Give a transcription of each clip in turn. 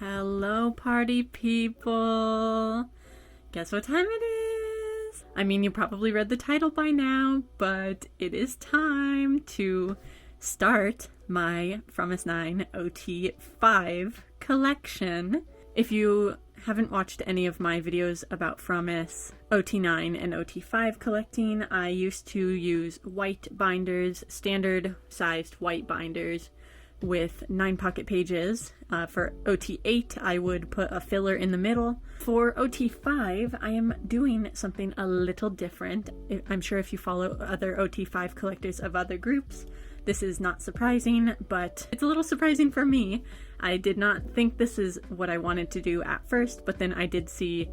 Hello, party people! Guess what time it is? I mean, you probably read the title by now, but it is time to start my Fromis 9 ot5 collection. If you haven't watched any of my videos about Fromis, ot9 and ot5 collecting, I used to use white binders, standard sized white binders with 9 pocket pages. For ot8, I would put a filler in the middle. For ot5, I am doing something a little different. I'm sure if you follow other ot5 collectors of other groups, this is not surprising, but it's a little surprising for me. I did not think this is what I wanted to do at first, but then I did see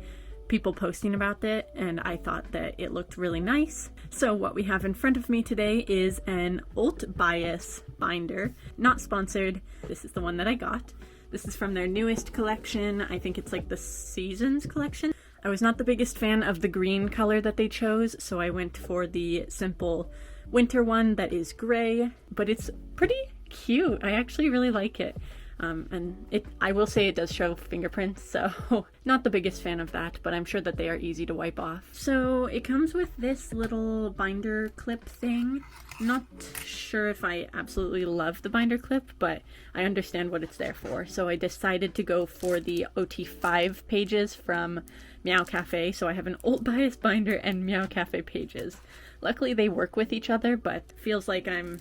people posting about it and I thought that it looked really nice. So what we have in front of me today is an ultbias binder, not sponsored. This is the one that I got. This is from their newest collection. I think it's like the Seasons collection. I was not the biggest fan of the green color that they chose, so I went for the simple winter one that is gray, but it's pretty cute. I actually really like it. I will say it does show fingerprints, so not the biggest fan of that, but I'm sure that they are easy to wipe off. So it comes with this little binder clip thing. I'm not sure if I absolutely love the binder clip, but I understand what it's there for. So I decided to go for the ot5 pages from Meow Cafe. So I have an ultbias binder and Meow Cafe pages. Luckily they work with each other, but feels like I'm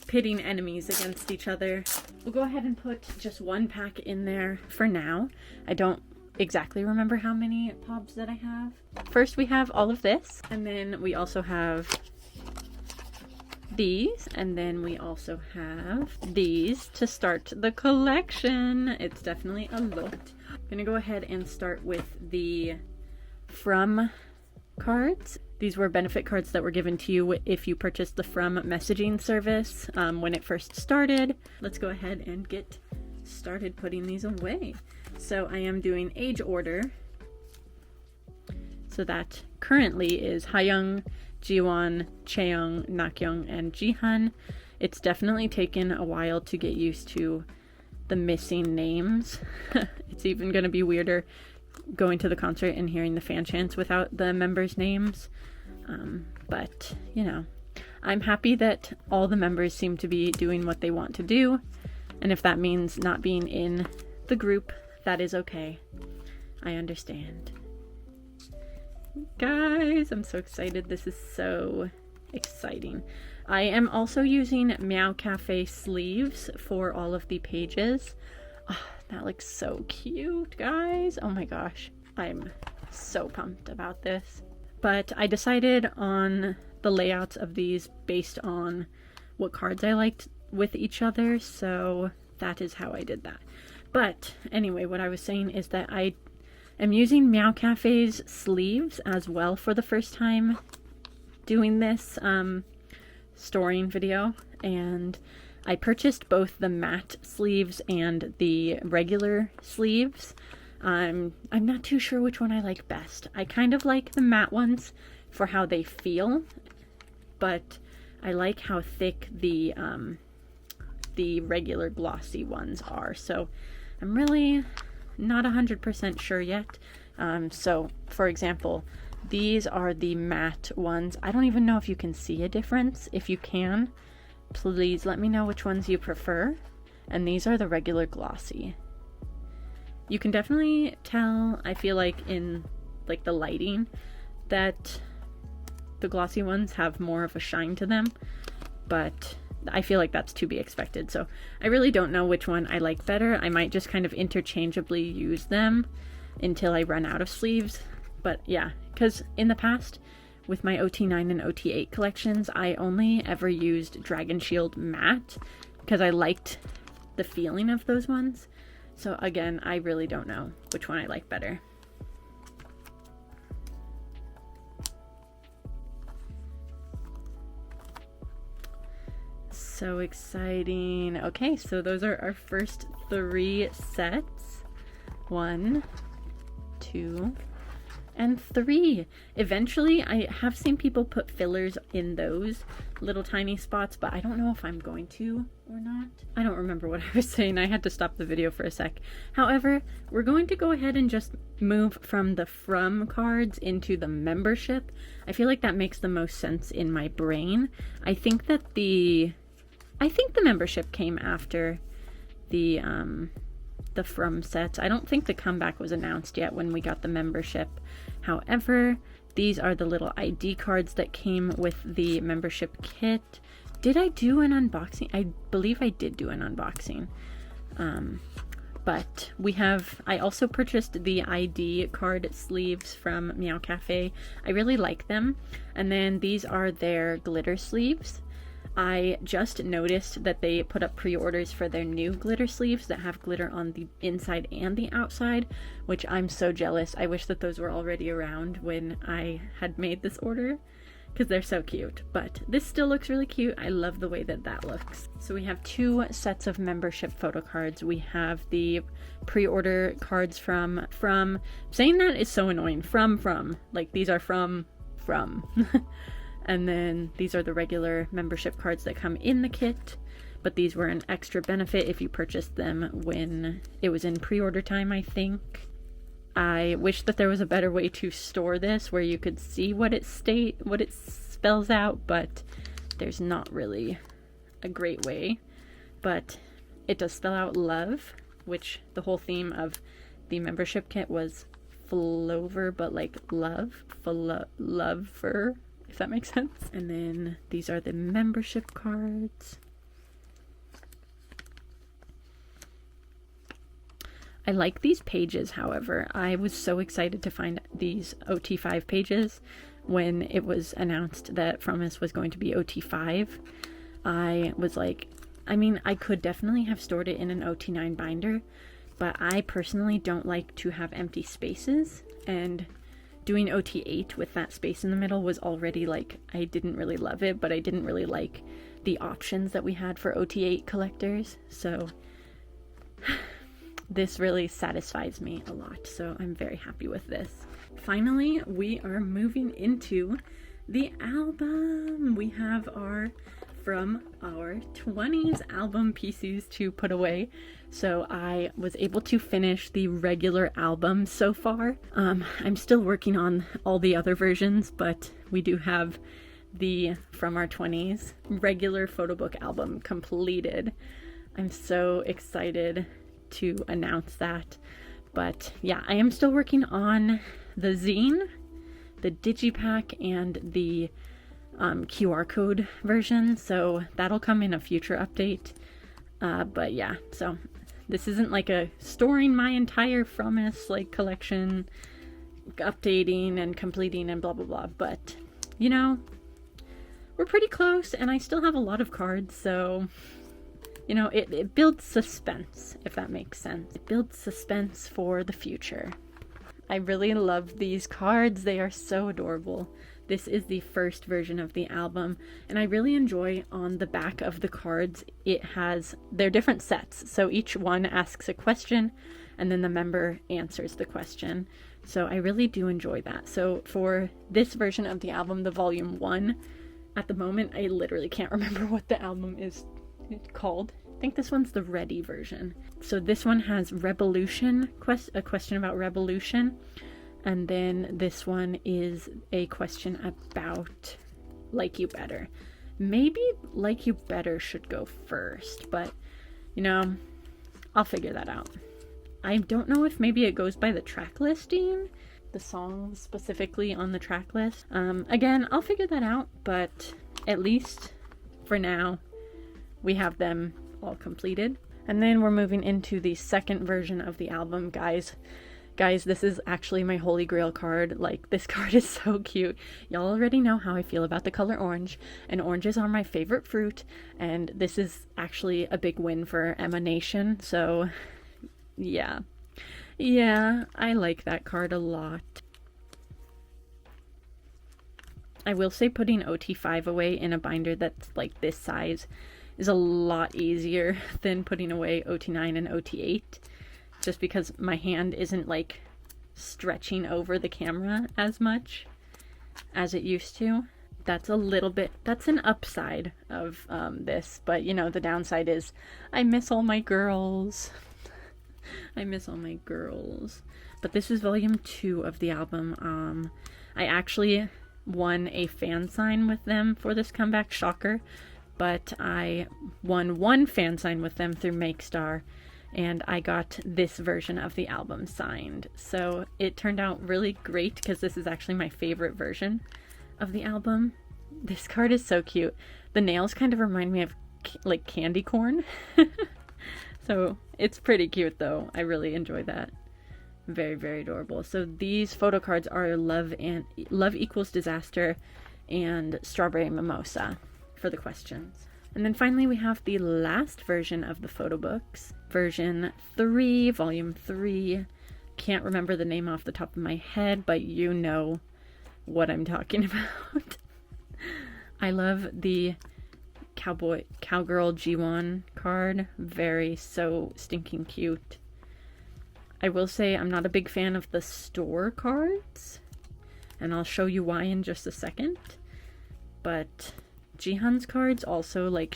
pitting enemies against each other. We'll go ahead and put just one pack in there for now. I don't exactly remember how many pobs that I have. First we have all of this, and then we also have these, and then we also have these to start the collection. It's definitely a lot. I'm gonna go ahead and start with the From cards. These were benefit cards that were given to you if you purchased the From messaging service when it first started. Let's go ahead and get started putting these away. So I am doing age order. So that currently is Hayoung, Jiwon, Chaeyoung, Nakyoung, and Jihan. It's definitely taken a while to get used to the missing names. It's even going to be weirder going to the concert and hearing the fan chants without the members' names. But, you know, I'm happy that all the members seem to be doing what they want to do. And if that means not being in the group, that is okay. I understand. Guys, I'm so excited. This is so exciting. I am also using Meow Cafe sleeves for all of the pages. Oh, that looks so cute, guys. Oh my gosh. I'm so pumped about this. But I decided on the layouts of these based on what cards I liked with each other, so that is how I did that. But anyway, what I was saying is that I am using Meow Cafe's sleeves as well for the first time doing this storing video, and I purchased both the matte sleeves and the regular sleeves. I'm not too sure which one I like best. I kind of like the matte ones for how they feel, but I like how thick the regular glossy ones are. So I'm really not 100% sure yet. So for example, these are the matte ones. I don't even know if you can see a difference. If you can, please let me know which ones you prefer. And these are the regular glossy. You can definitely tell, I feel like, in like the lighting, that the glossy ones have more of a shine to them, but I feel like that's to be expected. So I really don't know which one I like better. I might just kind of interchangeably use them until I run out of sleeves. But yeah, because in the past with my ot9 and ot8 collections, I only ever used Dragonshield matte because I liked the feeling of those ones. So again, I really don't know which one I like better. So exciting. Okay, so those are our first 3 sets. 1, 2, and 3. Eventually, I have seen people put fillers in those, little tiny spots, but I don't know if I'm going to or not. I don't remember what I was saying. I had to stop the video for a sec. However, we're going to go ahead and just move from the from cards into the membership. I feel like that makes the most sense in my brain. I think the membership came after the from sets. I don't think the comeback was announced yet when we got the membership. However, these are the little ID cards that came with the membership kit. Did I do an unboxing? I believe I did do an unboxing. But I also purchased the ID card sleeves from Meow Cafe. I really like them. And then these are their glitter sleeves. I just noticed that they put up pre-orders for their new glitter sleeves that have glitter on the inside and the outside, which I'm so jealous. I wish that those were already around when I had made this order, because they're so cute. But this still looks really cute. I love the way that that looks. So we have 2 sets of membership photo cards. We have the pre-order cards from saying that is so annoying. From like these are from and then these are the regular membership cards that come in the kit, but these were an extra benefit if you purchased them when it was in pre-order time, I think. I wish that there was a better way to store this where you could see what it spells out, but there's not really a great way. But it does spell out love, which the whole theme of the membership kit was flover, but like love, lover, if that makes sense. And then these are the membership cards. I like these pages, however. I was so excited to find these ot5 pages when it was announced that Fromis was going to be ot5. I was like, I mean, I could definitely have stored it in an ot9 binder, but I personally don't like to have empty spaces, and doing ot8 with that space in the middle was already like, I didn't really love it, but I didn't really like the options that we had for ot8 collectors, so this really satisfies me a lot, so I'm very happy with this. Finally, we are moving into the album. We have from our 20s album pieces to put away. So I was able to finish the regular album so far. I'm still working on all the other versions, but we do have the From Our 20s regular photo book album completed. I'm so excited to announce that. But yeah, I am still working on the zine, the Digipack, and the QR code version, so that'll come in a future update. But yeah, so this isn't like a storing my entire Fromis like collection, updating and completing and blah blah blah, but you know, we're pretty close and I still have a lot of cards, so you know, it builds suspense, if that makes sense. It builds suspense for the future. I really love these cards. They are so adorable. This is the first version of the album, and I really enjoy on the back of the cards, they're different sets. So each one asks a question, and then the member answers the question. So I really do enjoy that. So for this version of the album, the volume 1, at the moment, I literally can't remember what the album is called. I think this one's the Ready version. So this one has Revolution, a question about revolution. And then this one is a question about Like You Better. Maybe Like You Better should go first, but you know, I'll figure that out. I don't know if maybe it goes by the track listing, the songs specifically on the track list. Again, I'll figure that out, but at least for now, we have them all completed. And then we're moving into the second version of the album, guys. Guys, this is actually my holy grail card. Like, this card is so cute. Y'all already know how I feel about the color orange, and oranges are my favorite fruit, and this is actually a big win for Emma Nation, so yeah. Yeah, I like that card a lot. I will say putting ot5 away in a binder that's like this size is a lot easier than putting away ot9 and ot8. Just because my hand isn't like stretching over the camera as much as it used to. that's a little bit, that's an upside of this, but you know, the downside is I miss all my girls. I miss all my girls. But this is volume 2 of the album. I actually won a fan sign with them for this comeback, shocker, but I won one fan sign with them through MakeStar, and I got this version of the album signed. So it turned out really great because this is actually my favorite version of the album. This card is so cute. The nails kind of remind me of like candy corn. So it's pretty cute though. I really enjoy that. Very, very adorable. So these photo cards are Love Equals Disaster and Strawberry Mimosa for the questions. And then finally we have the last version of the photo books. Version 3, volume 3. Can't remember the name off the top of my head, but you know what I'm talking about. I love the Cowgirl G1 card. So stinking cute. I will say I'm not a big fan of the store cards, and I'll show you why in just a second. But Jihan's cards also, like,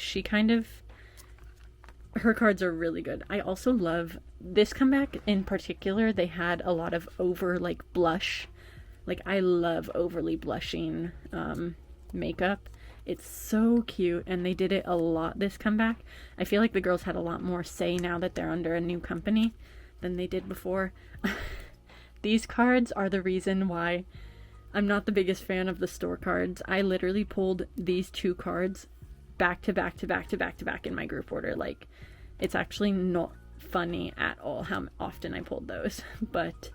her cards are really good. I also love this comeback in particular. They had a lot of like blush. Like, I love overly blushing makeup. It's so cute, and they did it a lot this comeback. I feel like the girls had a lot more say now that they're under a new company than they did before. These cards are the reason why I'm not the biggest fan of the store cards. I literally pulled these 2 cards back to back to back to back to back in my group order. Like, it's actually not funny at all how often I pulled those. But,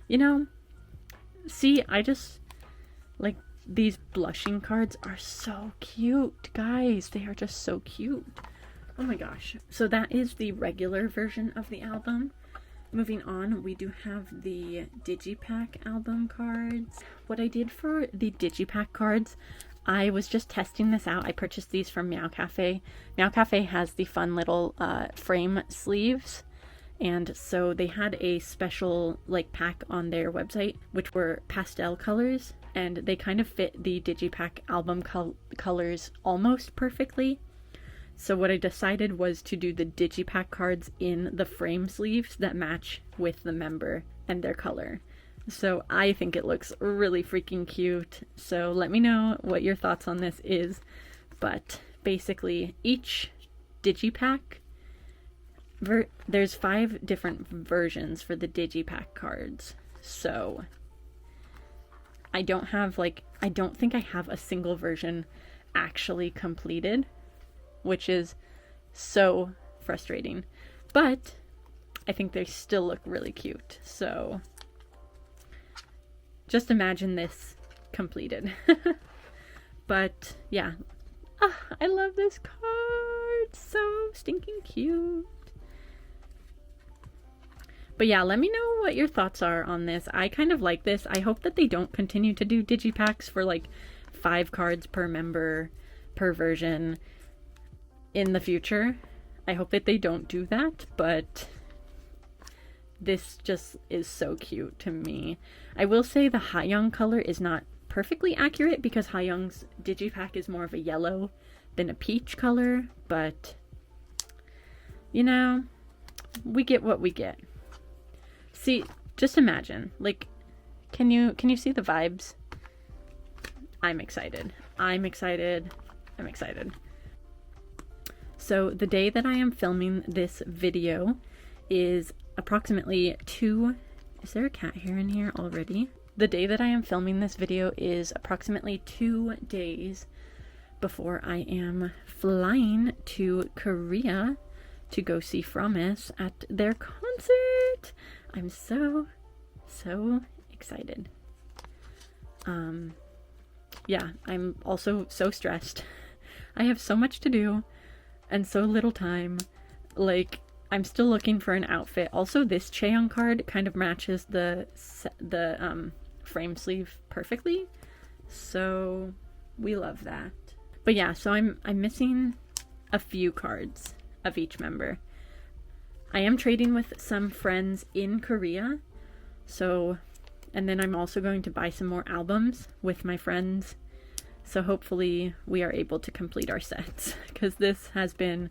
you know, see, I just, like, these blushing cards are so cute, guys. They are just so cute. Oh my gosh. So that is the regular version of the album. Moving on, we do have the Digipack album cards. What I did for the Digipack cards, I was just testing this out. I purchased these from Meow Cafe. Meow Cafe has the fun little frame sleeves, and so they had a special like pack on their website, which were pastel colors, and they kind of fit the Digipack album colors almost perfectly. So what I decided was to do the Digipack cards in the frame sleeves that match with the member and their color. So I think it looks really freaking cute. So let me know what your thoughts on this is. But basically, each Digipack, there's 5 different versions for the Digipack cards. So I don't think I have a single version actually completed, which is so frustrating, but I think they still look really cute. So just imagine this completed. But yeah, I love this card, so stinking cute. But yeah, let me know what your thoughts are on this. I kind of like this. I hope that they don't continue to do digipacks for like 5 cards per member per version in the future. I hope that they don't do that, but this just is so cute to me. I will say the Hayoung color is not perfectly accurate because Hayoung's Digipack is more of a yellow than a peach color, but you know, we get what we get. See, just imagine, like, can you see the vibes? I'm excited. I'm excited. I'm excited. So the day that I am filming this video is approximately is there a cat hair in here already? The day that I am filming this video is approximately 2 days before I am flying to Korea to go see Fromis at their concert. I'm so excited. Yeah, I'm also so stressed. I have so much to do and so little time. Like, I'm still looking for an outfit. Also, this Chaeyoung card kind of matches the frame sleeve perfectly, so we love that. But yeah, so I'm missing a few cards of each member. I am trading with some friends in Korea, so, and then I'm also going to buy some more albums with my friends So hopefully we are able to complete our sets, because this has been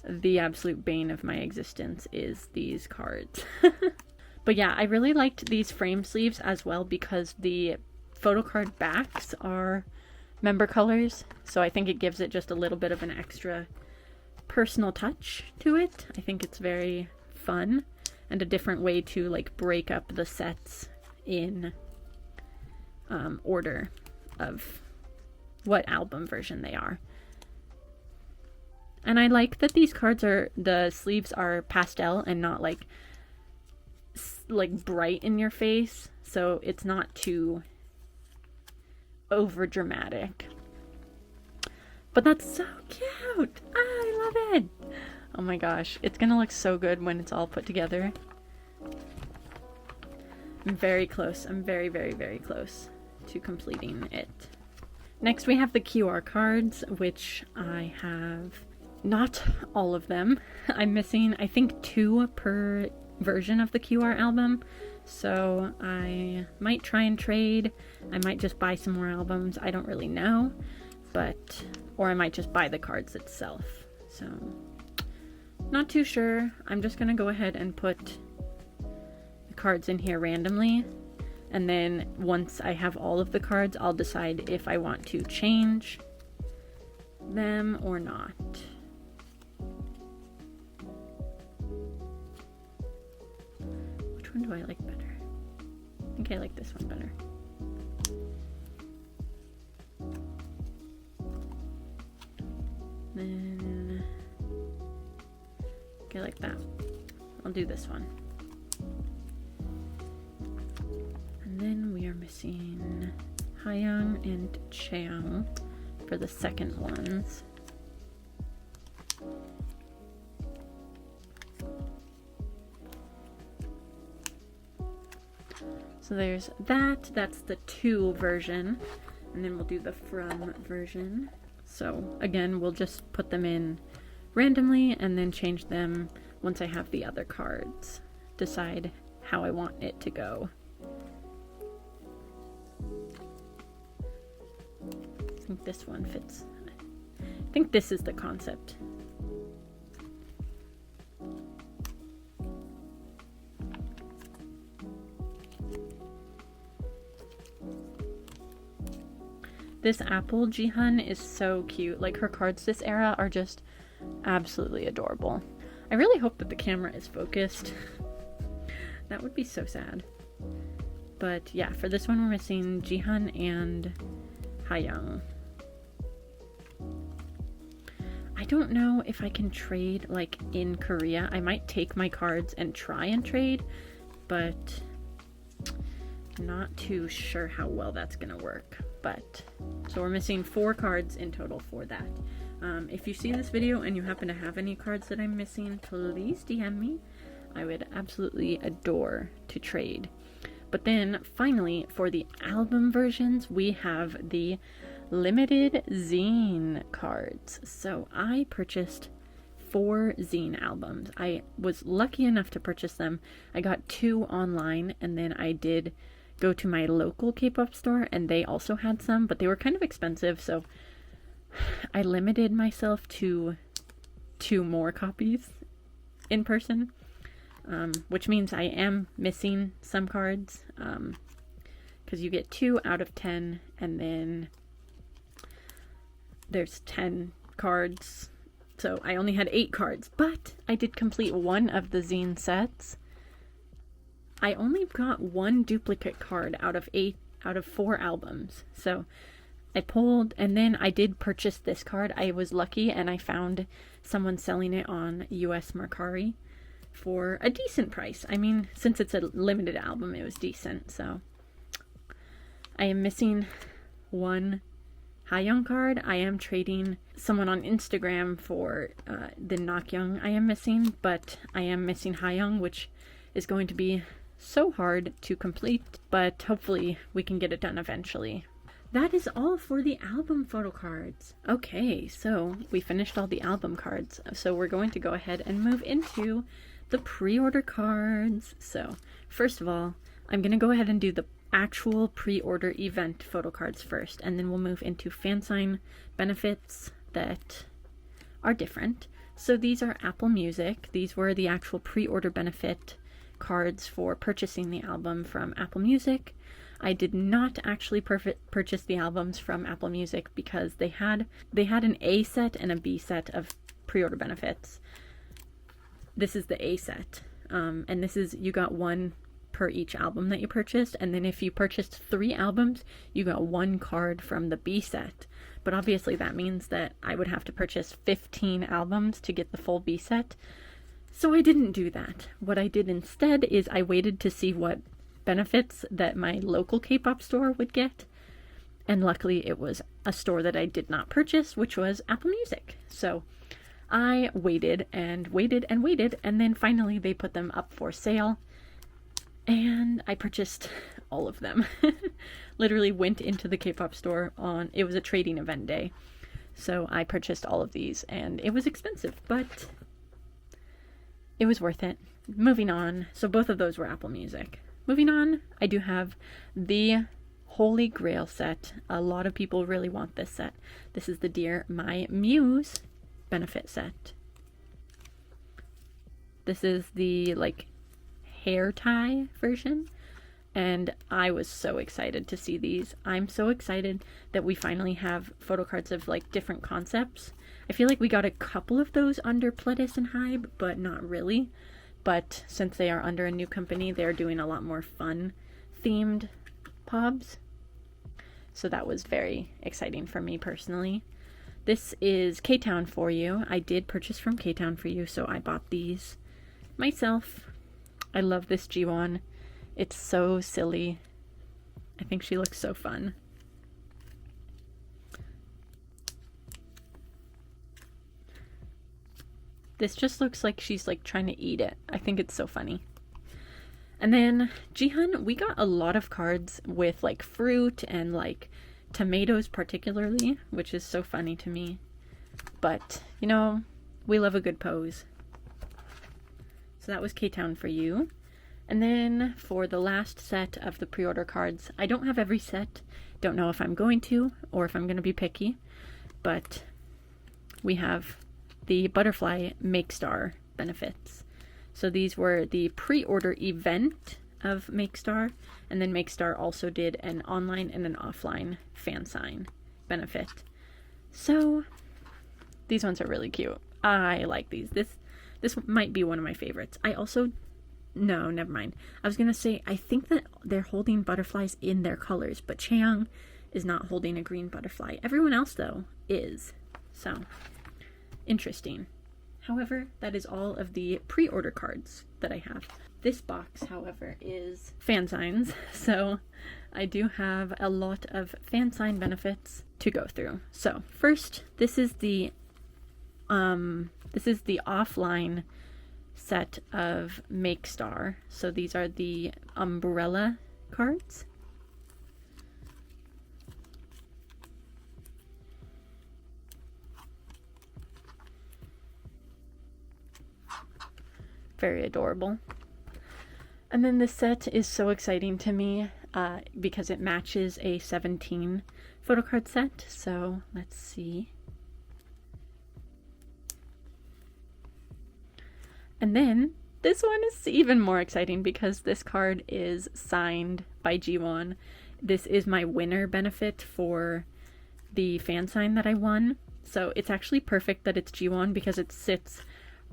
the absolute bane of my existence, is these cards. But yeah, I really liked these frame sleeves as well because the photocard backs are member colors, so I think it gives it just a little bit of an extra personal touch to it. I think it's very fun and a different way to like break up the sets in order of what album version they are. And I like that these cards are, the sleeves are pastel and not like bright in your face, so it's not too over dramatic. But that's so cute. I love it. Oh my gosh, it's gonna look so good when it's all put together. I'm very close. I'm very, very, very close to completing it. Next we have the QR cards, which I have not all of them. I'm missing, I think, 2 per version of the QR album, so I might try and trade. I might just buy some more albums. I don't really know, but or I might just buy the cards itself. So not too sure. I'm just gonna go ahead and put the cards in here randomly, and then once I have all of the cards, I'll decide if I want to change them or not. Which one do I like better? I think I like this one better. Then, okay, like that. I'll do this one. And then we are missing Hayoung and Cheong for the second ones. So there's that. That's the 2 version. And then we'll do the from version. So again, we'll just put them in randomly and then change them once I have the other cards. Decide how I want it to go. I think this one fits. I think this is the concept. This Apple Jihan is so cute. Like, her cards this era are just absolutely adorable. I really hope that the camera is focused. That would be so sad. But yeah, for this one we're missing Jihan and Hayoung. I don't know if I can trade like in Korea. I might take my cards and try and trade, but not too sure how well that's gonna work. But so we're missing 4 cards in total for that. If you see this video and you happen to have any cards that I'm missing, please DM me. I would absolutely adore to trade. But then finally, for the album versions, we have the limited zine cards. So I purchased 4 zine albums. I was lucky enough to purchase them. I got 2 online, and then I did go to my local K-pop store and they also had some, but they were kind of expensive, so I limited myself to 2 more copies in person, which means I am missing some cards, because you get 2 out of 10 and then there's 10 cards, so I only had 8 cards, but I did complete 1 of the zine sets. I only got 1 duplicate card out of 4 albums. So I pulled, and then I did purchase this card. I was lucky and I found someone selling it on US Mercari for a decent price. I mean, since it's a limited album, it was decent. So I am missing 1 Hayoung card. I am trading someone on Instagram for the Nakyoung I am missing, but I am missing Hayoung, which is going to be so hard to complete, but hopefully we can get it done eventually. That is all for the album photo cards. Okay, so we finished all the album cards, so we're going to go ahead and move into the pre-order cards. So first of all, I'm gonna go ahead and do the actual pre-order event photo cards first, and then we'll move into fan sign benefits that are different. So these are Apple Music. These were the actual pre-order benefit cards for purchasing the album from Apple Music. I did not actually purchase the albums from Apple Music because they had an A set and a B set of pre-order benefits. This is the A set, and this is, you got one per each album that you purchased, and then if you purchased 3 albums, you got 1 card from the B set. But obviously that means that I would have to purchase 15 albums to get the full B set. So I didn't do that. What I did instead is I waited to see what benefits that my local K-pop store would get. And luckily it was a store that I did not purchase, which was Apple Music. So I waited and waited and waited, and then finally they put them up for sale. And I purchased all of them. Literally went into the K-pop store it was a trading event day. So I purchased all of these, and it was expensive, but it was worth it. Moving on. So both of those were Apple Music. Moving on, I do have the Holy Grail set. A lot of people really want this set. This is the Dear My Muse benefit set. This is the hair tie version, and I was so excited to see these. I'm so excited that we finally have photo cards of different concepts. I feel like we got a couple of those under Pledis and Hybe, but not really. But since they are under a new company, they're doing a lot more fun themed pobs. So that was very exciting for me personally. This is K-Town for You. I did purchase from K-Town for You, so I bought these myself. I love this Jiwon. It's so silly. I think she looks so fun. This just looks like she's trying to eat it. I think it's so funny. And then Jihan, we got a lot of cards with fruit and tomatoes particularly, which is so funny to me. But, we love a good pose. So that was K-Town for You. And then for the last set of the pre-order cards, I don't have every set. Don't know if I'm going to or if I'm going to be picky. But we have the Butterfly Make Star benefits. So these were the pre-order event of Make Star. And then Make Star also did an online and an offline fan sign benefit. So these ones are really cute. I like these. This might be one of my favorites. No, never mind. I was going to say, I think that they're holding butterflies in their colors, but Chaeyoung is not holding a green butterfly. Everyone else, though, is. So, interesting. However, that is all of the pre-order cards that I have. This box, however, is fan signs. So, I do have a lot of fan sign benefits to go through. So, first, this is the offline set of Make Star. So these are the umbrella cards. Very adorable. And then this set is so exciting to me because it matches a 17 photo card set. So let's see. And then this one is even more exciting because this card is signed by Jiwon. This is my winner benefit for the fan sign that I won. So it's actually perfect that it's Jiwon because it sits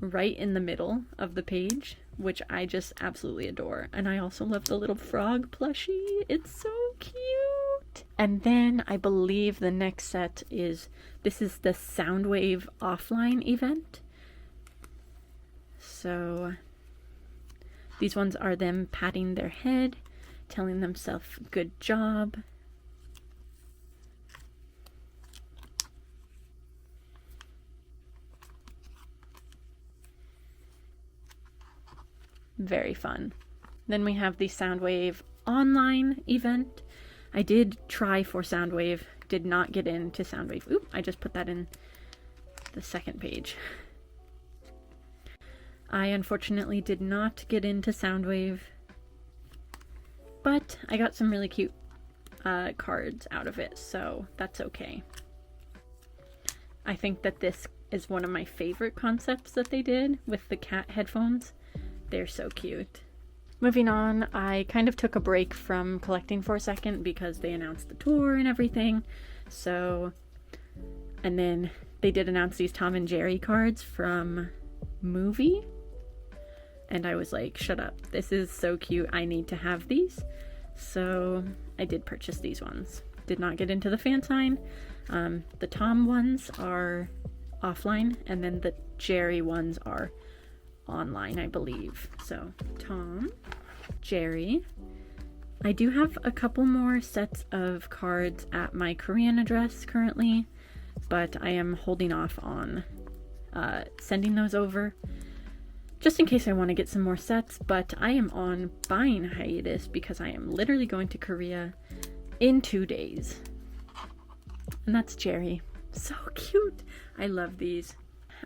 right in the middle of the page, which I just absolutely adore. And I also love the little frog plushie. It's so cute. And then I believe the next set is the Soundwave offline event. So these ones are them patting their head, telling themselves good job. Very fun. Then we have the Soundwave online event. I did try for Soundwave, did not get into Soundwave. Oop, I just put that in the second page. I unfortunately did not get into Soundwave. But I got some really cute cards out of it, so that's okay. I think that this is one of my favorite concepts that they did with the cat headphones. They're so cute. Moving on, I kind of took a break from collecting for a second because they announced the tour and everything. So, and then they did announce these Tom and Jerry cards from Movie. And I was like, shut up. This is so cute. I need to have these. So I did purchase these ones. Did not get into the fan sign. The Tom ones are offline, and then the Jerry ones are online, I believe. So Tom, Jerry. I do have a couple more sets of cards at my Korean address currently, but I am holding off on sending those over just in case I want to get some more sets. But I am on buying hiatus because I am literally going to Korea in 2 days. And that's Jerry. So cute. I love these.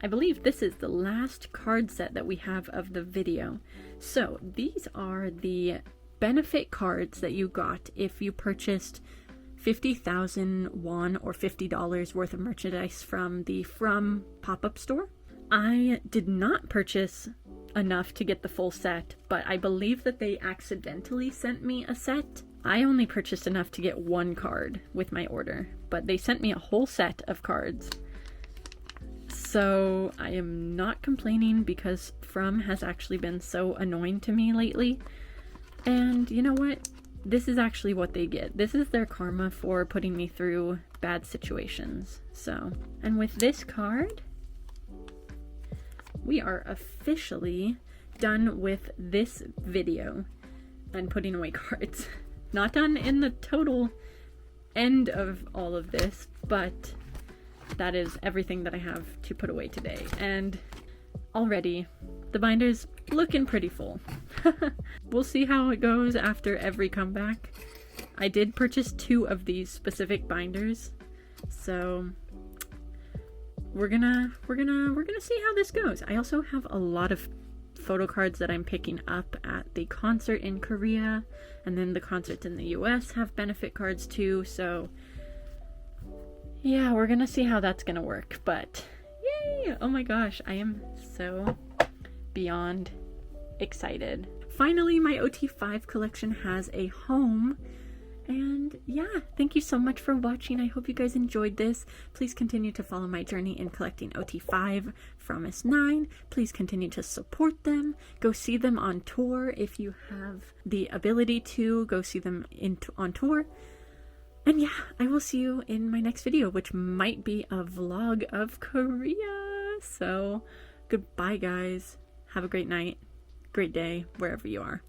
I believe this is the last card set that we have of the video. So these are the benefit cards that you got if you purchased 50,000 won or $50 worth of merchandise from the From pop-up store. I did not purchase enough to get the full set, but I believe that they accidentally sent me a set. I only purchased enough to get one card with my order, but they sent me a whole set of cards. So I am not complaining because From has actually been so annoying to me lately. And you know what? This is actually what they get. This is their karma for putting me through bad situations. So, and with this card, we are officially done with this video and putting away cards. Not done in the total end of all of this, but that is everything that I have to put away today. And already the binder's looking pretty full. We'll see how it goes after every comeback. I did purchase 2 of these specific binders, so we're gonna see how this goes. I also have a lot of photo cards that I'm picking up at the concert in Korea, and then the concerts in the US have benefit cards too, so yeah, we're gonna see how that's gonna work. But yay! Oh my gosh, I am so beyond excited. Finally, my ot5 collection has a home. And yeah, thank you so much for watching. I hope you guys enjoyed this. Please continue to follow my journey in collecting ot5 fromis 9. Please continue to support them. Go see them on tour if you have the ability to. Go see them on tour. And yeah, I will see you in my next video, which might be a vlog of Korea. So goodbye, guys. Have a great night, great day, wherever you are.